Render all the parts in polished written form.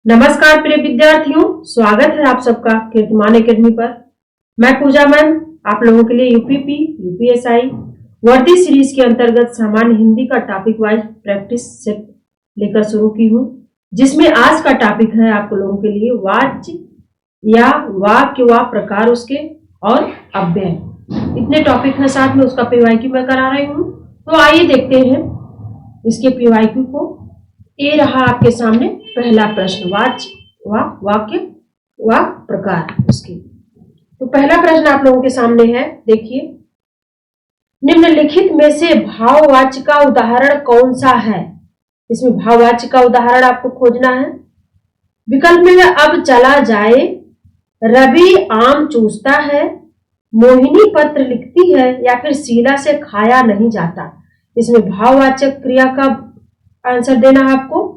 नमस्कार प्रिय विद्यार्थियों, स्वागत है आप सबका कीर्तिमान एकेडमी पर। मैं पूजा मैम आप लोगों के लिए यूपीपी यूपीएसआई वर्दी सीरीज के अंतर्गत सामान्य हिंदी का टॉपिक वाइज प्रैक्टिस सेट लेकर शुरू की हूँ, जिसमें आज का टॉपिक है आप लोगों के लिए वाच्य या वाक्य व प्रकार उसके और अव्यय। इतने टॉपिक है, साथ में उसका पीवाईक्यू मैं करा रही हूँ। तो आइए देखते हैं इसके पीवाईक्यू को। ये रहा आपके सामने पहला प्रश्न, वाच्य व वाक्य व प्रकार उसके। तो पहला प्रश्न आप लोगों के सामने है, देखिए, निम्नलिखित में से भाववाच्य का उदाहरण कौन सा है। इसमें भाववाच्य का उदाहरण आपको खोजना है। विकल्प में अब चला जाए, रवि आम चूसता है, मोहिनी पत्र लिखती है, या फिर शीला से खाया नहीं जाता। इसमें भाववाचक क्रिया का आंसर देना है आपको।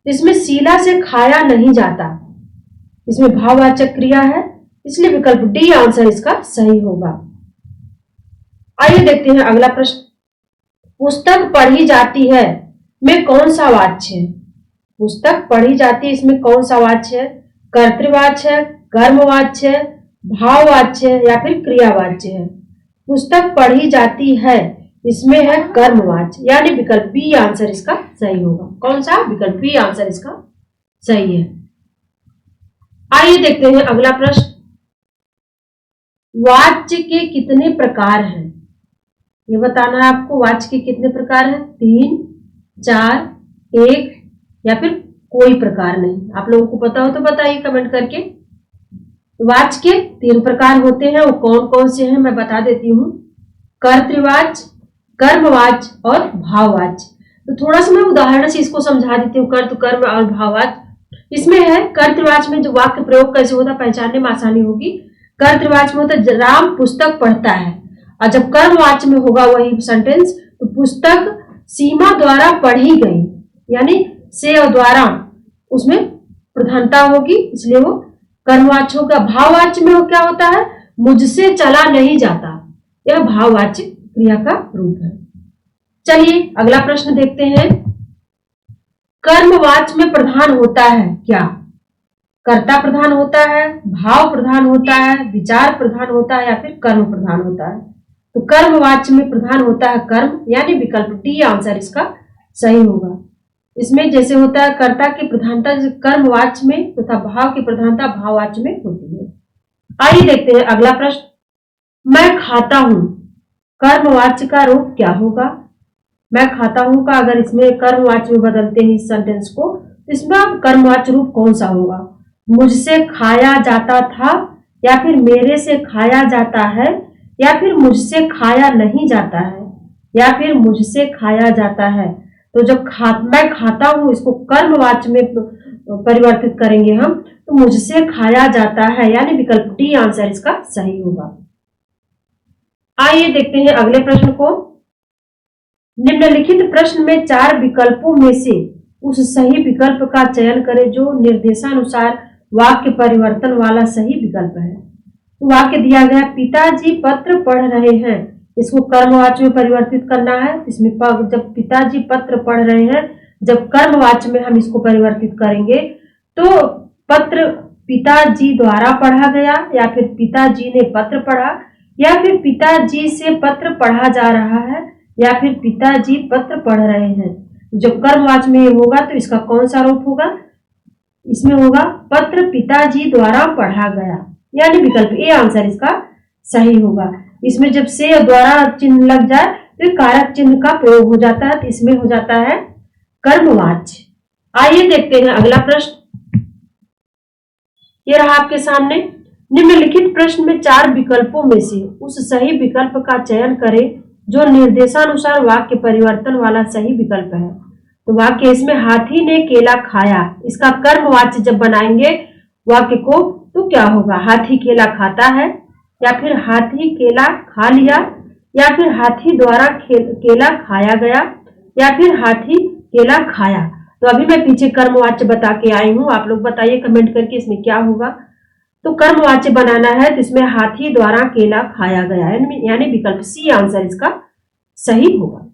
इसमें शीला से खाया नहीं जाता, इसमें भाववाचक क्रिया है, इसलिए विकल्प डी आंसर इसका सही होगा। आइए देखते हैं अगला प्रश्न। पुस्तक पढ़ी जाती है में कौन सा वाच्य है। पुस्तक पढ़ी जाती है, इसमें कौन सा वाच्य है। कर्तृवाच्य है, कर्मवाच्य है, भाववाच्य है, या फिर क्रियावाच्य है। पुस्तक पढ़ी जाती है इसमें है कर्मवाच्य, यानी विकल्प बी आंसर इसका सही होगा। कौन सा? विकल्प बी आंसर इसका सही है। आइए देखते हैं अगला प्रश्न। वाच्य के कितने प्रकार हैं, ये बताना है आपको। वाच्य के कितने प्रकार हैं? 3, 4, 1 या फिर कोई प्रकार नहीं। आप लोगों को पता हो तो बताइए कमेंट करके। वाच्य के 3 प्रकार होते हैं, वो कौन कौन से हैं मैं बता देती हूँ। कर्तृवाच्य, कर्मवाच्य और भाववाच्य। तो थोड़ा सा मैं उदाहरण से इसको समझा देती हूँ, कर्त, कर्म और भाववाच्य। इसमें है कर्तृवाच्य में जो वाक्य प्रयोग कैसे होता है पहचानने में आसानी होगी। कर्तृवाच्य में होता है राम पुस्तक पढ़ता है, और जब कर्मवाच्य में होगा वही सेंटेंस तो पुस्तक सीमा द्वारा पढ़ी गई, यानी से और द्वारा उसमें प्रधानता होगी, इसलिए वो कर्मवाच्य होगा। भाववाच्य में क्या होता है? मुझसे चला नहीं जाता, यह भाववाच्य क्रिया का रूप है। चलिए अगला प्रश्न देखते हैं। कर्मवाच्य में प्रधान होता है क्या? कर्ता प्रधान होता है, भाव प्रधान होता है, विचार प्रधान होता है, या फिर कर्म प्रधान होता है। तो कर्मवाच्य में प्रधान होता है कर्म, यानी विकल्प डी आंसर इसका सही होगा। इसमें जैसे होता है कर्ता की प्रधानता कर्मवाच्य में तथा भाव की प्रधानता भाववाच्य में होती है। आइए देखते हैं अगला प्रश्न। मैं खाता हूं, कर्मवाच्य का रूप क्या होगा? मैं खाता हूं का अगर इसमें कर्मवाच्य में बदलते हैं इस सेंटेंस को, तो इसमें कर्मवाच्य रूप कौन सा होगा? मुझसे खाया जाता था, या फिर मेरे से खाया जाता है, या फिर मुझसे खाया नहीं जाता है, या फिर मुझसे खाया जाता है। तो जब मैं खाता हूं इसको कर्मवाच्य में परिवर्तित करेंगे हम, तो मुझसे खाया जाता है, यानी विकल्प डी आंसर इसका सही होगा। आइए देखते हैं अगले प्रश्न को। निम्नलिखित प्रश्न में 4 विकल्पों में से उस सही विकल्प का चयन करें जो निर्देशानुसार वाक्य परिवर्तन वाला सही विकल्प है। तो वाक्य दिया गया, पिताजी पत्र पढ़ रहे हैं, इसको कर्मवाच्य में परिवर्तित करना है। इसमें जब पिताजी पत्र पढ़ रहे हैं, जब कर्मवाच्य में हम इसको परिवर्तित करेंगे तो पत्र पिताजी द्वारा पढ़ा गया, या फिर पिताजी ने पत्र पढ़ा, या फिर पिताजी से पत्र पढ़ा जा रहा है, या फिर पिताजी पत्र पढ़ रहे हैं। जब कर्मवाच्य में होगा तो इसका कौन सा रूप होगा? इसमें होगा पत्र पिताजी द्वारा पढ़ा गया, यानी विकल्प ए आंसर इसका सही होगा। इसमें जब से और द्वारा चिन्ह लग जाए तो कारक चिन्ह का प्रयोग हो जाता है, तो इसमें हो जाता है कर्मवाच्य। आइए देखते हैं अगला प्रश्न। ये रहा आपके सामने। निम्नलिखित प्रश्न में 4 विकल्पों में से उस सही विकल्प का चयन करें जो निर्देशानुसार वाक्य परिवर्तन वाला सही विकल्प है। तो वाक्य इसमें हाथी ने केला खाया, इसका कर्मवाच्य जब बनाएंगे वाक्य को तो क्या होगा? हाथी केला खाता है, या फिर हाथी केला खा लिया, या फिर हाथी द्वारा केला खाया गया, या फिर हाथी केला खाया। तो अभी मैं पीछे कर्मवाच्य बता के आई हूं, आप लोग बताइए कमेंट करके इसमें क्या होगा। तो कर्मवाच्य बनाना है तो इसमें हाथी द्वारा केला खाया गया है, यानी विकल्प सी आंसर इसका सही होगा।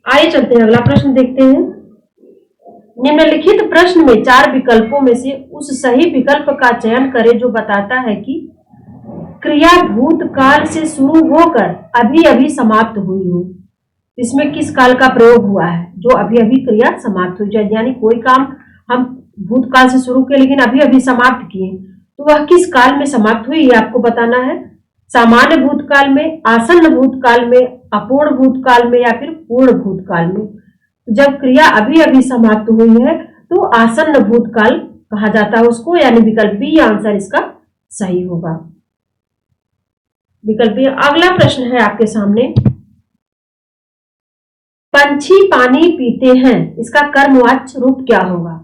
आइए चलते हैं अगला प्रश्न देखते हैं। निम्नलिखित प्रश्न में 4 विकल्पों में से उस सही विकल्प का चयन करें जो बताता है कि क्रिया भूतकाल से शुरू होकर अभी अभी समाप्त हुई हो। इसमें किस काल का प्रयोग हुआ है? जो अभी अभी क्रिया समाप्त हुई जाए, यानी कोई काम हम भूतकाल से शुरू किए लेकिन अभी अभी समाप्त किए, तो वह किस काल में समाप्त हुई ये आपको बताना है। सामान्य भूतकाल में, आसन्न भूतकाल में, अपूर्ण भूतकाल में या फिर पूर्ण भूतकाल में। जब क्रिया अभी अभी समाप्त हुई है तो आसन्न भूतकाल कहा जाता है उसको, यानी विकल्प बी आंसर इसका सही होगा। विकल्प बी। अगला प्रश्न है आपके सामने, पंछी पानी पीते हैं, इसका कर्मवाच्य रूप क्या होगा?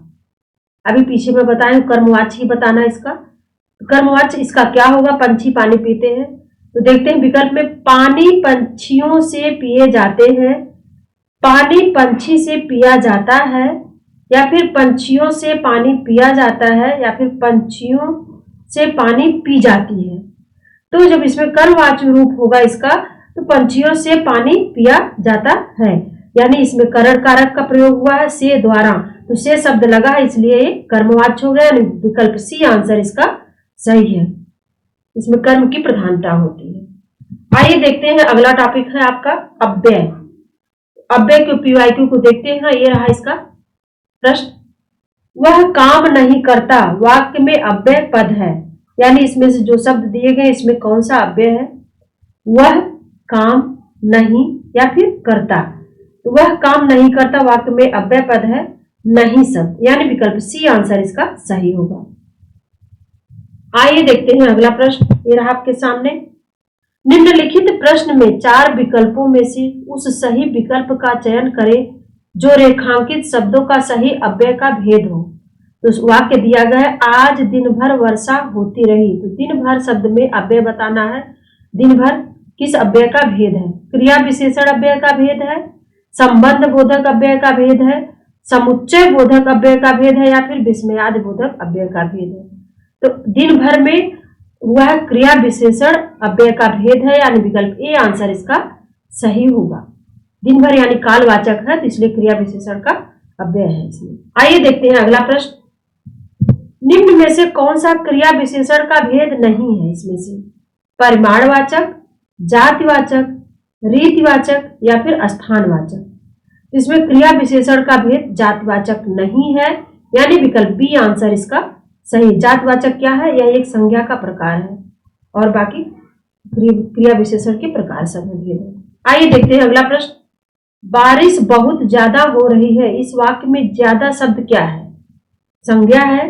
अभी पीछे में बताएं, कर्मवाच्य ही बताना इसका। कर्मवाच्य इसका क्या होगा? पंछी पानी पीते हैं। तो देखते हैं विकल्प में, पानी पंछियों से पिए जाते हैं, पानी पंछी से पिया जाता है, या फिर पंछियों से पानी पिया जाता है, या फिर पंछियों से पानी पी जाती है। तो जब इसमें कर्मवाच्य रूप होगा इसका, तो पंछियों से पानी पिया जाता है, यानी इसमें करण कारक का प्रयोग हुआ है से द्वारा, तो से शब्द लगा है इसलिए ये कर्मवाच्य हो गया, यानी विकल्प सी आंसर इसका सही है। इसमें कर्म की प्रधानता होती है। आइए देखते हैं अगला टॉपिक है आपका अव्यय। अव्यय के पीवाईक्यू को देखते हैं। ये रहा इसका प्रश्न, वह काम नहीं करता वाक्य में अव्यय पद है, यानी इसमें से जो शब्द दिए गए इसमें कौन सा अव्यय है? वह काम नहीं या फिर करता, तो वह काम नहीं करता वाक्य में अव्यय पद है नहीं शब्द, यानी विकल्प सी आंसर इसका सही होगा। आइए देखते हैं अगला प्रश्न। ये रहा आपके सामने, निम्नलिखित प्रश्न में 4 विकल्पों में से उस सही विकल्प का चयन करें जो रेखांकित शब्दों का सही अव्यय का भेद हो। तो वाक्य दिया गया है, आज दिन भर वर्षा होती रही, तो दिन भर शब्द में अव्यय बताना है। दिन भर किस अव्यय का भेद है? क्रिया विशेषण अव्यय का भेद है, संबंध बोधक अव्यय का भेद है, समुच्चय बोधक अव्यय का भेद है, या फिर विस्मयादि बोधक अव्यय का भेद है। तो दिन भर में वह क्रिया विशेषण अव्यय का भेद है, यानी विकल्प ए आंसर इसका सही होगा। दिन भर यानी कालवाचक है, तो इसलिए क्रिया विशेषण का अव्यय है इसमें। आइए देखते हैं अगला प्रश्न, निम्न में से कौन सा क्रिया विशेषण का भेद नहीं है? इसमें से परिमाणवाचक, जातिवाचक, रीतिवाचक या फिर स्थानवाचक। इसमें क्रिया विशेषण का भेद जातिवाचक नहीं है, यानी विकल्प बी आंसर इसका सही। जातिवाचक क्या है? यह एक संज्ञा का प्रकार है और बाकी क्रिया विशेषण के प्रकार सब भेद है। आइए देखते हैं अगला प्रश्न, बारिश बहुत ज्यादा हो रही है, इस वाक्य में ज्यादा शब्द क्या है? संज्ञा है,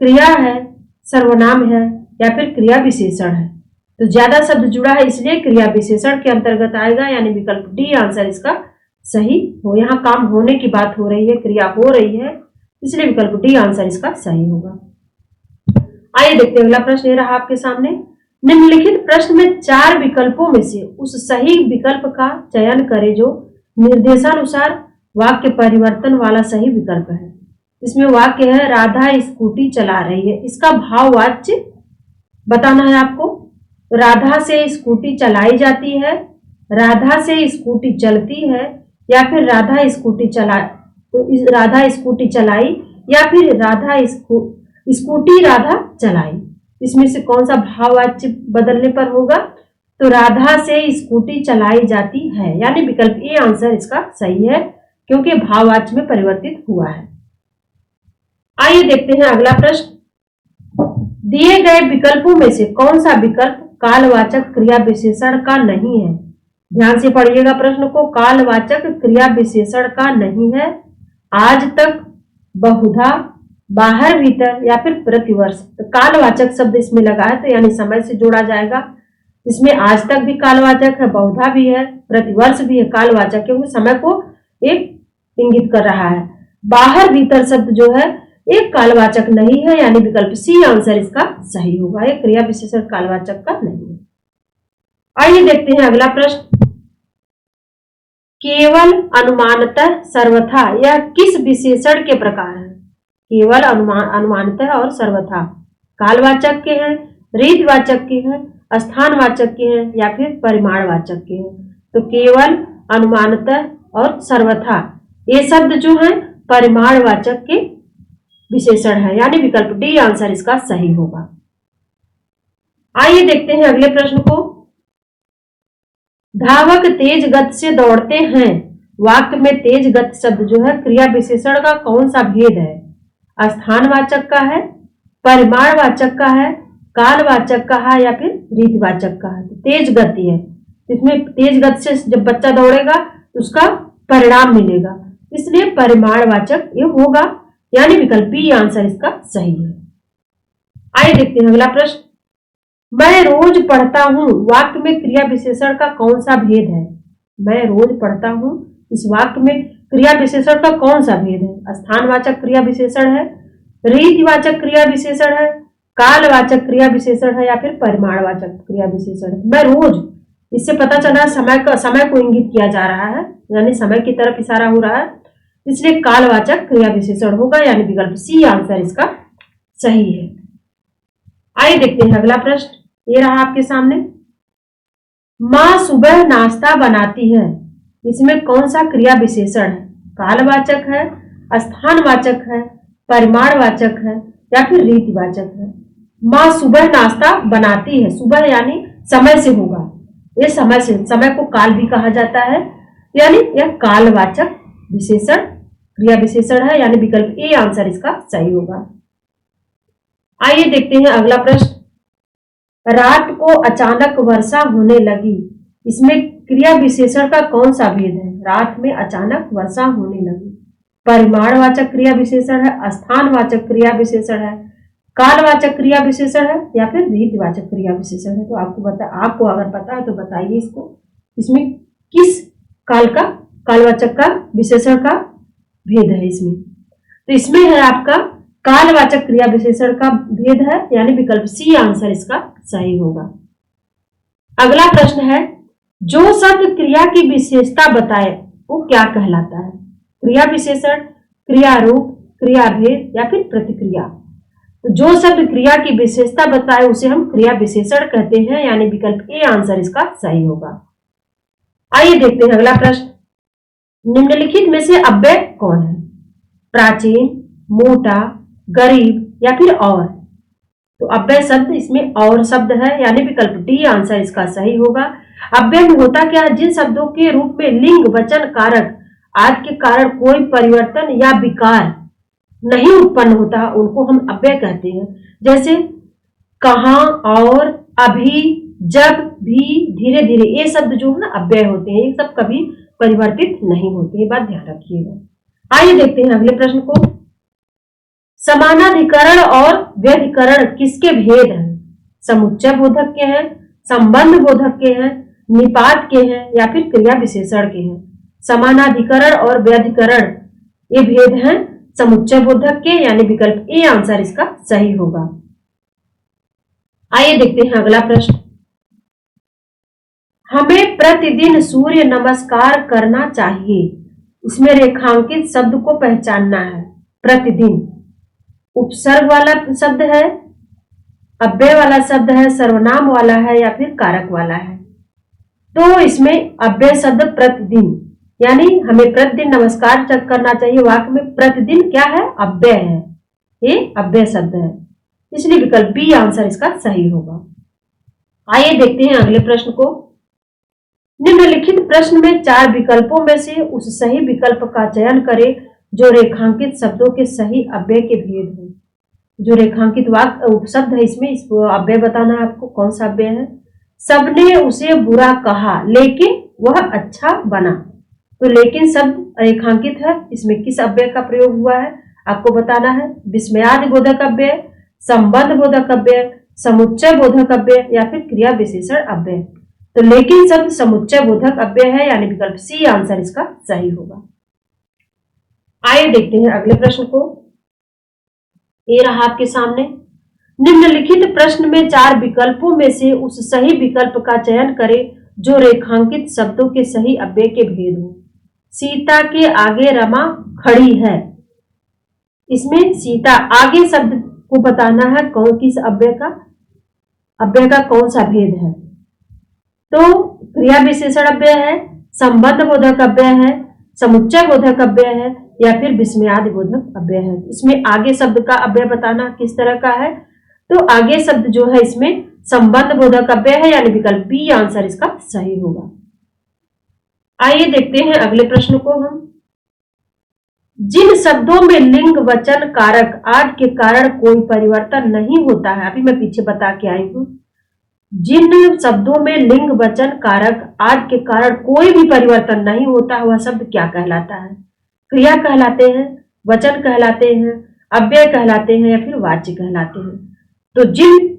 क्रिया है, सर्वनाम है या फिर क्रिया विशेषण है? तो ज्यादा शब्द जुड़ा है इसलिए क्रिया विशेषण के अंतर्गत आएगा, यानी विकल्प डी आंसर इसका सही हो। यहाँ काम होने की बात हो रही है, क्रिया हो रही है, इसलिए विकल्प डी आंसर इसका सही होगा। आइए देखते हैं अगला प्रश्न। ये रहा आपके सामने, निम्नलिखित प्रश्न में 4 विकल्पों में से उस सही विकल्प का चयन करें जो निर्देशानुसार वाक्य परिवर्तन वाला सही विकल्प है। इसमें वाक्य है, राधा स्कूटी चला रही है, इसका भाववाच्य बताना है आपको। राधा से स्कूटी चलाई जाती है, राधा से स्कूटी चलती है, या फिर राधा स्कूटी चलाई, या फिर स्कूटी राधा चलाई। इसमें से कौन सा भाववाच्य बदलने पर होगा? तो राधा से स्कूटी चलाई जाती है, यानी विकल्प ए आंसर इसका सही है, क्योंकि भाववाच्य में परिवर्तित हुआ है। आइए देखते हैं अगला प्रश्न, दिए गए विकल्पों में से कौन सा विकल्प कालवाचक क्रिया विशेषण का नहीं है? ध्यान से पढ़िएगा प्रश्न को, कालवाचक क्रिया विशेषण का नहीं है। आज तक, बहुधा, बाहर भीतर या फिर प्रतिवर्ष। तो कालवाचक शब्द इसमें लगा है, तो यानी समय से जोड़ा जाएगा। इसमें आज तक भी कालवाचक है, बहुधा भी है, प्रतिवर्ष भी है कालवाचक, क्योंकि समय को एक इंगित कर रहा है। बाहर भीतर शब्द जो है एक कालवाचक नहीं है, यानी विकल्प सी आंसर इसका सही होगा। एक क्रिया विशेषण कालवाचक का नहीं है। आइए देखते हैं अगला प्रश्न, केवल, अनुमानतः, सर्वथा यह किस विशेषण के प्रकार है? केवल, अनुमानतः और सर्वथा कालवाचक के हैं, रीतिवाचक के हैं, स्थानवाचक के हैं या फिर परिमाणवाचक के हैं? तो केवल, अनुमानतः और सर्वथा ये शब्द जो हैं परिमाणवाचक के विशेषण है, यानी विकल्प डी आंसर इसका सही होगा। आइए देखते हैं अगले प्रश्न को। धावक तेज गति से दौड़ते हैं, वाक्य में तेज गति शब्द जो है क्रिया विशेषण का कौन सा भेद है? स्थानवाचक का है, परिमाणवाचक का है, कालवाचक का है या फिर रीतिवाचक का है? तेज गति है, इसमें तेज गति से जब बच्चा दौड़ेगा तो उसका परिणाम मिलेगा, इसलिए परिमाणवाचक ये होगा, यानी विकल्प बी आंसर इसका सही है। आइए देखते हैं अगला प्रश्न। मैं रोज पढ़ता हूँ, वाक्य में क्रिया विशेषण का कौन सा भेद है? मैं रोज पढ़ता हूँ, इस वाक्य में क्रिया विशेषण का कौन सा भेद है? स्थानवाचक क्रिया विशेषण है, रीतिवाचक क्रिया विशेषण है, कालवाचक क्रिया विशेषण है या फिर परिमाणवाचक क्रिया विशेषण है? मैं रोज, इससे पता चला समय को इंगित किया जा रहा है, यानी समय की तरफ इशारा हो रहा है, इसलिए कालवाचक क्रिया विशेषण होगा, यानी विकल्प सी आंसर इसका सही है। आइए देखते हैं अगला प्रश्न, ये रहा आपके सामने। माँ सुबह नाश्ता बनाती है, इसमें कौन सा क्रिया विशेषण है? कालवाचक है, स्थानवाचक है, परिमाणवाचक है या फिर रीतिवाचक है? माँ सुबह नाश्ता बनाती है, सुबह यानी समय से होगा, ये समय से, समय को काल भी कहा जाता है, यानी यह कालवाचक विशेषण क्रिया विशेषण है, यानी विकल्प ए आंसर इसका सही होगा। आइए देखते हैं अगला प्रश्न। रात को अचानक वर्षा होने लगी, इसमें क्रिया विशेषण का कौन सा भेद है? रात में अचानक वर्षा होने लगी, परिमाणवाचक क्रिया विशेषण है, स्थानवाचक क्रिया विशेषण है, कालवाचक क्रिया विशेषण है या फिर रीतिवाचक क्रिया विशेषण है? तो आपको अगर पता है तो बताइए इसको, इसमें किस कालवाचक का विशेषण का भेद है इसमें? तो इसमें है आपका कालवाचक क्रिया विशेषण का भेद है, यानी विकल्प सी आंसर इसका सही होगा। अगला प्रश्न है, जो शब्द क्रिया की विशेषता बताए वो क्या कहलाता है? क्रिया विशेषण, क्रिया रूप, क्रिया भेद या फिर प्रतिक्रिया? तो जो शब्द क्रिया की विशेषता बताए उसे हम क्रिया विशेषण कहते हैं, यानी विकल्प ए आंसर इसका सही होगा। आइए देखते हैं अगला प्रश्न। निम्नलिखित में से अव्यय कौन है? प्राचीन, मोटा, गरीब या फिर और? तो अव्यय शब्द इसमें और शब्द है, यानी विकल्प डी आंसर इसका सही होगा। अव्यय में होता क्या है? जिन शब्दों के रूप में लिंग, वचन, कारक आदि के कारण कोई परिवर्तन या विकार नहीं उत्पन्न होता, उनको हम अव्यय कहते हैं। जैसे कहां, और, अभी, जब, भी, धीरे धीरे, ये शब्द जो है ना अव्यय होते हैं, ये सब कभी परिवर्तित नहीं होते, ये बात ध्यान रखिएगा। आइए देखते हैं अगले प्रश्न को। समानाधिकरण और व्यधिकरण किसके भेद हैं? समुच्चय बोधक के हैं, संबंध बोधक के हैं, निपात के हैं या फिर क्रिया विशेषण के हैं? समानाधिकरण और व्यधिकरण ये भेद हैं समुच्चय बोधक के, यानी विकल्प ए आंसर इसका सही होगा। आइए देखते हैं अगला प्रश्न। हमें प्रतिदिन सूर्य नमस्कार करना चाहिए, इसमें रेखांकित शब्द को पहचानना है। प्रतिदिन उपसर्ग वाला शब्द है, अव्यय वाला शब्द है, सर्वनाम वाला है या फिर कारक वाला है? तो इसमें अव्यय शब्द प्रतिदिन, यानी हमें प्रतिदिन नमस्कार करना चाहिए, वाक्य में प्रतिदिन क्या है? अव्यय है, ये अव्यय शब्द है, इसलिए विकल्प बी आंसर इसका सही होगा। आइए देखते हैं अगले प्रश्न को। निम्नलिखित प्रश्न में 4 विकल्पों में से उस सही विकल्प का चयन करें जो रेखांकित शब्दों के सही अव्यय के भेद हो। जो रेखांकित वाक्य उपशब्द है, इसमें इसको अव्यय बताना है आपको, कौन सा अव्यय है? सबने उसे बुरा कहा लेकिन वह अच्छा बना, तो लेकिन शब्द रेखांकित है, इसमें किस अव्यय का प्रयोग हुआ है आपको बताना है। विस्मयादि बोधक अव्यय, संबंध बोधक अव्यय, समुच्चय बोधक अव्यय या फिर क्रिया विशेषण अव्यय? तो लेकिन शब्द समुच्चय बोधक अव्यय है, यानी विकल्प सी आंसर इसका सही होगा। आइए देखते हैं अगले प्रश्न को। ये रहा आपके सामने। निम्नलिखित प्रश्न में 4 विकल्पों में से उस सही विकल्प का चयन करें जो रेखांकित शब्दों के सही अव्यय के भेद हो। सीता के आगे रमा खड़ी है, इसमें सीता आगे शब्द को बताना है कौन किस अव्यय का कौन सा भेद है। तो क्रिया विशेषण अव्यय है, संबंध बोधक अव्यय है, समुच्चय बोधक अव्यय है या फिर विस्मयादि बोधक अव्यय है। इसमें आगे शब्द का अव्यय बताना किस तरह का है, तो आगे शब्द जो है इसमें संबंध बोधक अव्यय है, यानी विकल्प बी आंसर इसका सही होगा। आइए देखते हैं अगले प्रश्न को हम। जिन शब्दों में लिंग वचन कारक आदि के कारण कोई परिवर्तन नहीं होता है, अभी मैं पीछे बता के आई हूं, जिन शब्दों में लिंग वचन कारक आदि के कारण कोई भी परिवर्तन नहीं होता, वह शब्द क्या कहलाता है? क्रिया कहलाते हैं, वचन कहलाते हैं, अव्यय कहलाते हैं, या फिर वाच्य कहलाते हैं। तो जिन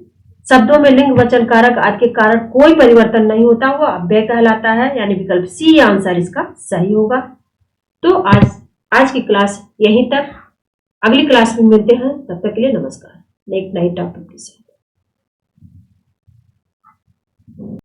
शब्दों में लिंग वचन कारक आदि के कारण कोई परिवर्तन नहीं होता, वह अव्यय कहलाता है, यानी विकल्प सी आंसर इसका सही होगा। तो आज की क्लास यहीं तक, अगली क्लास में मिलते हैं, तब तक के लिए नमस्कार। नेक्स्ट नई टॉपिक के साथ।